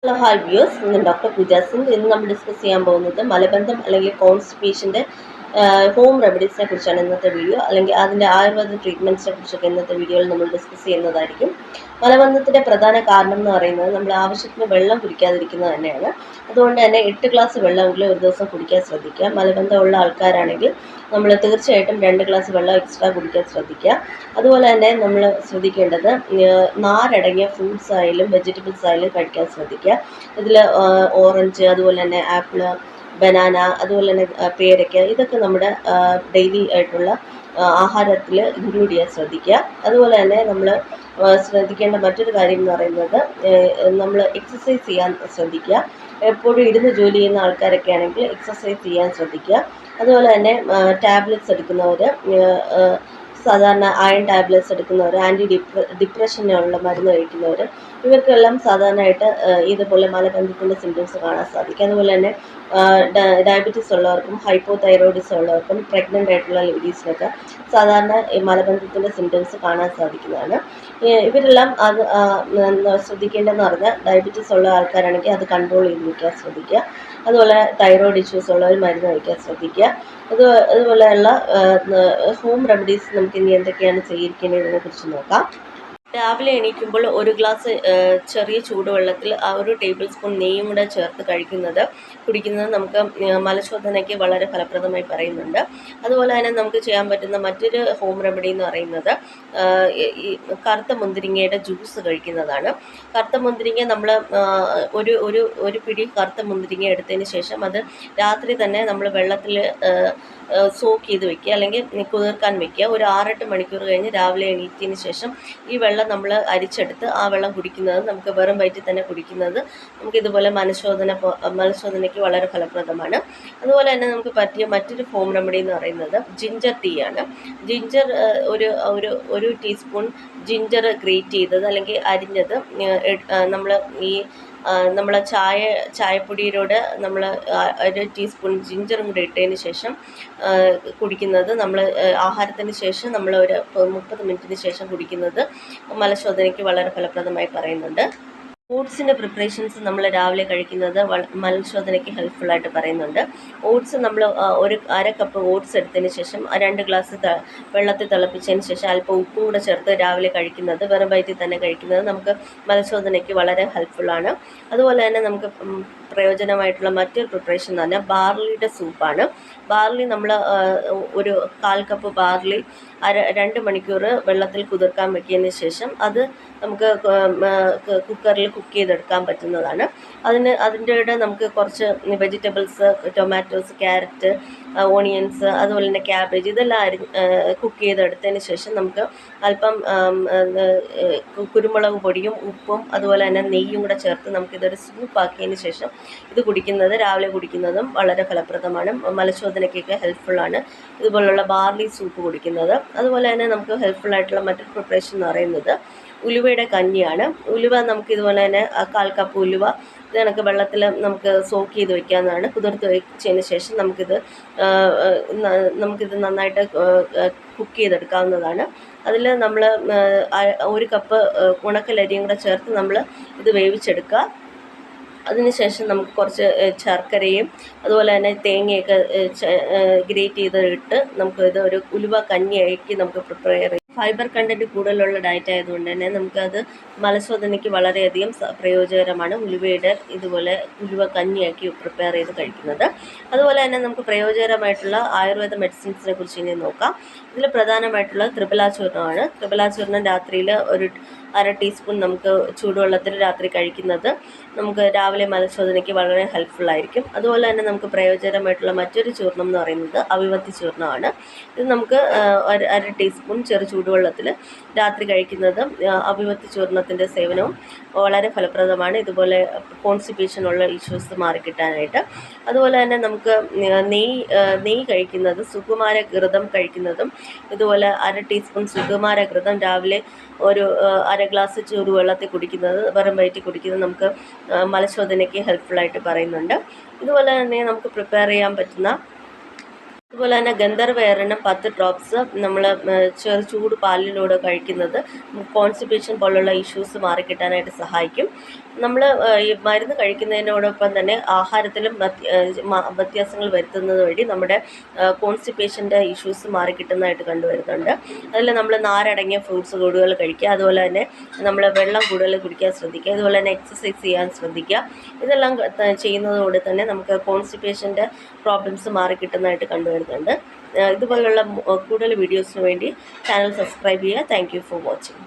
Hello hi views, ഞാൻ doctor പൂജ സിംഗ്. ഇന്ന് നമ്മൾ ഡിസ്കസ് ചെയ്യാൻ പോകുന്നത് മലബന്ധം അല്ലെങ്കിൽ കോൺസ്റ്റിപ്പേഷൻ്റെ ഹോം റെമഡീസിനെ കുറിച്ചാണ് ഇന്നത്തെ വീഡിയോ. അല്ലെങ്കിൽ അതിൻ്റെ ആയുർവേദ ട്രീറ്റ്മെൻറ്റ്സിനെ കുറിച്ചൊക്കെ ഇന്നത്തെ വീഡിയോയിൽ നമ്മൾ ഡിസ്കസ് ചെയ്യുന്നതായിരിക്കും. മലബന്ധത്തിൻ്റെ പ്രധാന കാരണം എന്ന് പറയുന്നത് നമ്മൾ ആവശ്യത്തിന് വെള്ളം കുടിക്കാതിരിക്കുന്നത് തന്നെയാണ്. അതുകൊണ്ട് തന്നെ 8 ഗ്ലാസ് വെള്ളമെങ്കിലും ഒരു ദിവസം കുടിക്കാൻ ശ്രദ്ധിക്കുക. മലബന്ധമുള്ള ആൾക്കാരാണെങ്കിൽ നമ്മൾ തീർച്ചയായിട്ടും 2 ഗ്ലാസ് വെള്ളം എക്സ്ട്രാ കുടിക്കാൻ ശ്രദ്ധിക്കുക. അതുപോലെ തന്നെ നമ്മൾ ശ്രദ്ധിക്കേണ്ടത് നാരടങ്ങിയ ഫ്രൂട്ട്സ് ആയാലും വെജിറ്റബിൾസ് ആയാലും കഴിക്കാൻ ശ്രദ്ധിക്കുക. ഇതിൽ ഓറഞ്ച്, അതുപോലെ തന്നെ ആപ്പിള്, ബനാന, അതുപോലെ തന്നെ പേരയ്ക്ക, ഇതൊക്കെ നമ്മുടെ ഡെയിലി ആയിട്ടുള്ള ആഹാരത്തിൽ ഇൻക്ലൂഡ് ചെയ്യാൻ ശ്രദ്ധിക്കുക. അതുപോലെ തന്നെ നമ്മൾ ശ്രദ്ധിക്കേണ്ട മറ്റൊരു കാര്യം എന്ന് പറയുന്നത് നമ്മൾ എക്സസൈസ് ചെയ്യാൻ ശ്രദ്ധിക്കുക. എപ്പോഴും ഇരുന്ന് ജോലി ചെയ്യുന്ന ആൾക്കാരൊക്കെ ആണെങ്കിൽ എക്സസൈസ് ചെയ്യാൻ ശ്രദ്ധിക്കുക. അതുപോലെ തന്നെ ടാബ്ലറ്റ്സ് എടുക്കുന്നവർ, സാധാരണ അയൺ ടാബ്ലറ്റ്സ് എടുക്കുന്നവർ, ഡിപ്രഷനുള്ള മരുന്ന് കഴിക്കുന്നവർ, ഇവർക്കെല്ലാം സാധാരണയായിട്ട് ഇതുപോലെ മലബന്ധത്തിൻ്റെ സിംറ്റംസ് കാണാൻ സാധിക്കും. അതുപോലെ തന്നെ ഡയബറ്റീസ് ഉള്ളവർക്കും ഹൈപ്പോതൈറോയിഡിസം ഉള്ളവർക്കും പ്രഗ്നൻ്റ് ആയിട്ടുള്ള ലേഡീസിനൊക്കെ സാധാരണ ഈ മലബന്ധത്തിൻ്റെ സിംറ്റംസ് കാണാൻ സാധിക്കുന്നതാണ്. ഇവരെല്ലാം അത് ശ്രദ്ധിക്കേണ്ടതെന്ന് പറഞ്ഞാൽ ഡയബറ്റീസ് ഉള്ള ആൾക്കാരാണെങ്കിൽ അത് കൺട്രോൾ ചെയ്ത് വയ്ക്കാൻ ശ്രദ്ധിക്കുക. അതുപോലെ തൈറോയിഡ് ഇഷ്യൂസ് ഉള്ളവർ മരുന്ന് കഴിക്കാൻ ശ്രദ്ധിക്കുക. അതുപോലെയുള്ള ഹോം റെമഡീസ് നമുക്ക് ഇനി എന്തൊക്കെയാണ് ചെയ്തിരിക്കുന്നതിനെ കുറിച്ച് നോക്കാം. രാവിലെ എണീക്കുമ്പോൾ ഒരു ഗ്ലാസ് ചെറിയ ചൂടുവെള്ളത്തിൽ 1 ടേബിൾ സ്പൂൺ നെയ്യും കൂടെ ചേർത്ത് കുടിക്കുന്നത് നമുക്ക് മലശോധനയ്ക്ക് വളരെ ഫലപ്രദമായി പറയുന്നുണ്ട്. അതുപോലെ തന്നെ നമുക്ക് ചെയ്യാൻ പറ്റുന്ന മറ്റൊരു ഹോം റെമഡി എന്ന് പറയുന്നത് ഈ കറുത്ത മുന്തിരിങ്ങയുടെ ജ്യൂസ് കഴിക്കുന്നതാണ്. കറുത്ത മുന്തിരിങ്ങ നമ്മൾ ഒരു പിടി കറുത്ത മുന്തിരിങ്ങ എടുത്തതിന് ശേഷം അത് രാത്രി തന്നെ നമ്മൾ വെള്ളത്തിൽ സോക്ക് ചെയ്ത് വെക്കുക, അല്ലെങ്കിൽ കുതിർക്കാൻ വെക്കുക. ഒരു 6-8 മണിക്കൂർ കഴിഞ്ഞ് രാവിലെ എണീറ്റതിന് ശേഷം ഈ വെള്ളം നമ്മൾ അരിച്ചെടുത്ത് ആ വെള്ളം കുടിക്കുന്നത്, നമുക്ക് വെറും വയറ്റിൽ തന്നെ കുടിക്കുന്നത് നമുക്ക് ഇതുപോലെ മലശോധനയ്ക്ക് വളരെ ഫലപ്രദമാണ്. അതുപോലെ തന്നെ നമുക്ക് പറ്റിയ മറ്റൊരു ഹോം റെമഡി എന്ന് പറയുന്നത് ജിഞ്ചർ ടീ ആണ്. ജിഞ്ചർ ഒരു ടീസ്പൂൺ ജിഞ്ചർ ഗ്രേറ്റ് ചെയ്തത് അല്ലെങ്കിൽ അരിഞ്ഞത് നമ്മൾ നമ്മളെ ചായപ്പൊടിയിലൂടെ നമ്മൾ 1 ടീസ്പൂൺ ജിഞ്ചറും കൂടി ഇട്ടതിന് ശേഷം കുടിക്കുന്നത്, നമ്മൾ ആഹാരത്തിന് ശേഷം നമ്മൾ ഒരു 30 മിനിറ്റിന് ശേഷം കുടിക്കുന്നത് മലശോധനയ്ക്ക് വളരെ ഫലപ്രദമായി പറയുന്നുണ്ട്. ഓട്സിൻ്റെ പ്രിപ്പറേഷൻസ് നമ്മൾ രാവിലെ കഴിക്കുന്നത് മലശോധനയ്ക്ക് ഹെൽപ്ഫുള്ളായിട്ട് പറയുന്നുണ്ട്. ഓട്സ് നമ്മൾ ഒരു 1/2 കപ്പ് ഓട്സ് എടുത്തതിന് ശേഷം 2 ഗ്ലാസ് വെള്ളത്തിൽ തിളപ്പിച്ചതിന് ശേഷം അല്പം ഉപ്പും കൂടെ ചേർത്ത് രാവിലെ കഴിക്കുന്നത്, വെറും വയറ്റിൽ തന്നെ കഴിക്കുന്നത് നമുക്ക് മലശോധനയ്ക്ക് വളരെ ഹെൽപ്ഫുള്ളാണ്. അതുപോലെ തന്നെ നമുക്ക് പ്രയോജനമായിട്ടുള്ള മറ്റൊരു പ്രിപ്പറേഷൻ എന്ന് പറഞ്ഞാൽ ബാർലിയുടെ സൂപ്പാണ്. ബാർലി നമ്മൾ ഒരു 1/4 കപ്പ് ബാർലി 2 മണിക്കൂർ വെള്ളത്തിൽ കുതിർക്കാൻ വെച്ചതിന് ശേഷം അത് നമുക്ക് കുക്കറിൽ കുക്ക് ചെയ്തെടുക്കാൻ പറ്റുന്നതാണ്. അതിൻ്റെ കൂടെ നമുക്ക് കുറച്ച് വെജിറ്റബിൾസ്, ടൊമാറ്റോസ്, ക്യാരറ്റ്, ഓണിയൻസ്, അതുപോലെ തന്നെ ക്യാബേജ്, ഇതെല്ലാം കുക്ക് ചെയ്തെടുത്തതിന് ശേഷം നമുക്ക് അല്പം കുരുമുളക് പൊടിയും ഉപ്പും അതുപോലെ തന്നെ നെയ്യും കൂടെ ചേർത്ത് നമുക്കിതൊരു സൂപ്പാക്കിയതിന് ശേഷം ഇത് രാവിലെ കുടിക്കുന്നതും വളരെ ഫലപ്രദമാണ്. മലശോധനയ്ക്കൊക്കെ ഹെൽപ്ഫുള്ളാണ് ഇതുപോലുള്ള ബാർലി സൂപ്പ് കുടിക്കുന്നത്. അതുപോലെ തന്നെ നമുക്ക് ഹെൽപ്ഫുള്ളായിട്ടുള്ള മറ്റൊരു പ്രിപ്പറേഷൻ എന്ന് പറയുന്നത് ഉലുവയുടെ കഞ്ഞിയാണ്. ഉലുവ നമുക്ക് ഇതുപോലെ തന്നെ 1/4 കപ്പ് ഉലുവ ഇത് കണക്ക് വെള്ളത്തിൽ നമുക്ക് സോക്ക് ചെയ്ത് വെക്കാവുന്നതാണ്. കുതിർത്ത് വെച്ചതിന് ശേഷം നമുക്കിത് നന്നായിട്ട് കുക്ക് ചെയ്തെടുക്കാവുന്നതാണ്. അതിൽ നമ്മൾ 1 കപ്പ് ഉണക്കലരിയും കൂടെ ചേർത്ത് നമ്മൾ ഇത് വേവിച്ചെടുക്കുക. അതിനുശേഷം നമുക്ക് കുറച്ച് ശർക്കരയും അതുപോലെ തന്നെ തേങ്ങയൊക്കെ ഗ്രേറ്റ് ചെയ്തിട്ട് നമുക്കിത് ഒരു ഉലുവ കഞ്ഞിയാക്കി നമുക്ക് പ്രിപ്പയർ ചെയ്യാം. ഫൈബർ കണ്ടൻറ്റ് കൂടുതലുള്ള ഡയറ്റ് ആയതുകൊണ്ട് തന്നെ നമുക്കത് മലശോധനയ്ക്ക് വളരെയധികം പ്രയോജനകരമാണ്. ഇതുപോലെ ഉലുവ കഞ്ഞിയാക്കി പ്രിപ്പയർ ചെയ്ത് കഴിക്കുന്നത്. അതുപോലെ തന്നെ നമുക്ക് പ്രയോജനകരമായിട്ടുള്ള ആയുർവേദ മെഡിസിൻസിനെ കുറിച്ച് ഇനി നോക്കാം. ഇതിൽ പ്രധാനമായിട്ടുള്ള ത്രിഫലാചൂർണ്ണമാണ്. ത്രിഫലാചൂർണ്ണം രാത്രിയിൽ ഒരു 1/2 ടീസ്പൂൺ നമുക്ക് ചൂടുവെള്ളത്തിൽ രാത്രി കഴിക്കുന്നത് നമുക്ക് രാവിലെ മലശോധനയ്ക്ക് വളരെ ഹെൽപ്ഫുള്ളായിരിക്കും. അതുപോലെ തന്നെ നമുക്ക് പ്രയോജനമായിട്ടുള്ള മറ്റൊരു ചൂർണ്ണം എന്ന് പറയുന്നത് അവിവത്തി ചൂർണ്ണമാണ്. ഇത് നമുക്ക് 1/2 ടീസ്പൂൺ ചൂടുവെള്ളത്തിൽ രാത്രി കഴിക്കുന്നത് അവിവത്തി ചൂർണ്ണത്തിൻ്റെ സേവനവും വളരെ ഫലപ്രദമാണ്, ഇതുപോലെ കോൺസ്റ്റിപ്പേഷനുള്ള ഇഷ്യൂസ് മാറിക്കിട്ടാനായിട്ട്. അതുപോലെ തന്നെ നമുക്ക് നെയ്യ് കഴിക്കുന്നത്, സുകുമാരഘൃതം കഴിക്കുന്നതും ഇതുപോലെ 1/2 ടീസ്പൂൺ സുകുമാരഘൃതം രാവിലെ ഒരു 1/2 ഗ്ലാസ് ചൂടുവെള്ളത്തിൽ കുടിക്കുന്നത്, വെറും വയറ്റിൽ കുടിക്കുന്നത് നമുക്ക് മലശോധനയ്ക്ക് ഹെൽപ്ഫുള്ളായിട്ട് പറയുന്നുണ്ട്. ഇതുപോലെ തന്നെ നമുക്ക് പ്രിപ്പയർ ചെയ്യാൻ പറ്റുന്ന അതുപോലെ തന്നെ ഗന്ധർവ്വ 10 ഡ്രോപ്സ് നമ്മൾ ചൂട് പാലിലൂടെ കഴിക്കുന്നത് കോൺസ്റ്റിപ്പേഷൻ പോലുള്ള ഇഷ്യൂസ് മാറിക്കിട്ടാനായിട്ട് സഹായിക്കും. നമ്മൾ ഈ മരുന്ന് കഴിക്കുന്നതിനോടൊപ്പം തന്നെ ആഹാരത്തിലും വ്യത്യാസങ്ങൾ വരുത്തുന്നത് വഴി നമ്മുടെ കോൺസ്റ്റിപ്പേഷൻ്റെ ഇഷ്യൂസ് മാറിക്കിട്ടുന്നതായിട്ട് കണ്ടുവരുന്നുണ്ട്. അതിൽ നമ്മൾ നാരടങ്ങിയ ഫ്രൂട്ട്സ് കൂടുതൽ കഴിക്കുക, അതുപോലെ തന്നെ നമ്മൾ വെള്ളം കൂടുതൽ കുടിക്കാൻ ശ്രദ്ധിക്കുക, അതുപോലെ തന്നെ എക്സസൈസ് ചെയ്യാൻ ശ്രദ്ധിക്കുക. ഇതെല്ലാം ചെയ്യുന്നതോടെ തന്നെ നമുക്ക് കോൺസ്റ്റിപ്പേഷൻ്റെ പ്രോബ്ലംസ് മാറിക്കിട്ടുന്നതായിട്ട് കണ്ടുവരുന്നുണ്ട്. ഇതുപോലുള്ള കൂടുതൽ വീഡിയോസിന് വേണ്ടി ചാനൽ സബ്സ്ക്രൈബ് ചെയ്യുക. Thank you for watching.